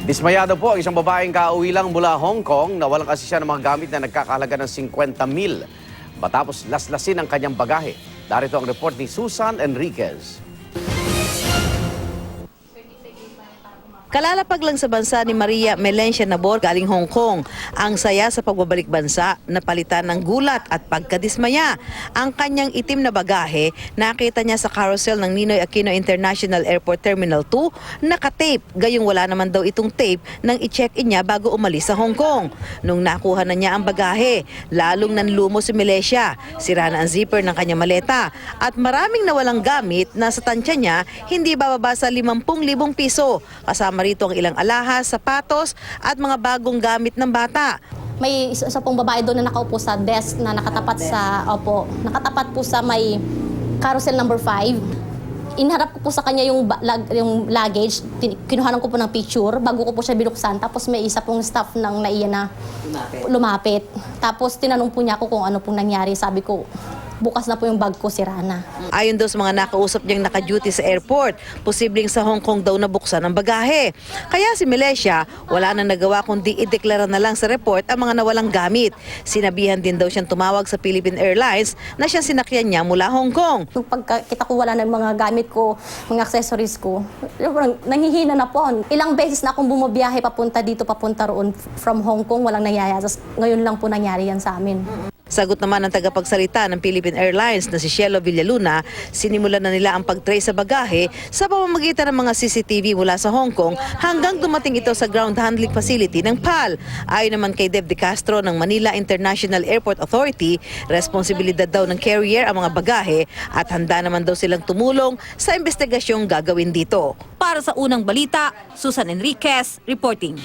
Dismayado po ang isang babaeng kauwi lang mula Hong Kong na walang kasi siya ng mga gamit na nagkakahalaga ng 50,000 matapos laslasin ang kanyang bagahe. Darito ang report ni Susan Enriquez. Kalalapag lang sa bansa ni Maria Melencia Nabor galing Hong Kong. Ang saya sa pagbabalik bansa, napalitan ng gulat at pagkadismaya. Ang kanyang itim na bagahe, nakita niya sa carousel ng Ninoy Aquino International Airport Terminal 2, nakatape. Gayong wala naman daw itong tape nang i-check-in niya bago umalis sa Hong Kong. Nung nakuha na niya ang bagahe, lalong nanlumo si Melencia. Sira na ang zipper ng kanyang maleta at maraming nawalang gamit na sa tansya niya hindi bababa sa 50,000 piso. Kasama rito ang ilang alahas, sapatos at mga bagong gamit ng bata. May isa pong babae doon na nakaupo sa desk na nakatapat nakatapat po sa may carousel number 5. Inharap ko po sa kanya yung luggage, kinuhanan ko po ng picture bago ko po siya binuksan. Tapos may isa pong staff ng NAIA na lumapit. Tapos tinanong po niya ako kung ano pong nangyari. Sabi ko, bukas na po yung bag ko, sira na. Ayon daw sa mga nakausap niyang naka-duty sa airport, posibleng sa Hong Kong daw nabuksan ang bagahe. Kaya si Melecia, wala nang nagawa kundi ideklara na lang sa report ang mga nawalang gamit. Sinabihan din daw siyang tumawag sa Philippine Airlines na siyang sinakyan niya mula Hong Kong. Nung pagkita ko wala ng mga gamit ko, mga accessories ko, nanghihina na po. Ilang beses na akong bumabiyahe papunta dito, papunta roon from Hong Kong, walang nangyayari. Ngayon lang po nangyari yan sa amin. Sagot naman ng tagapagsalita ng Philippine Airlines na si Cielo Villaluna, sinimulan na nila ang pag-trace sa bagahe sa pamamagitan ng mga CCTV mula sa Hong Kong hanggang dumating ito sa ground handling facility ng PAL. Ayon naman kay Deb De Castro ng Manila International Airport Authority, responsibilidad daw ng carrier ang mga bagahe at handa naman daw silang tumulong sa investigasyong gagawin dito. Para sa unang balita, Susan Enriquez reporting.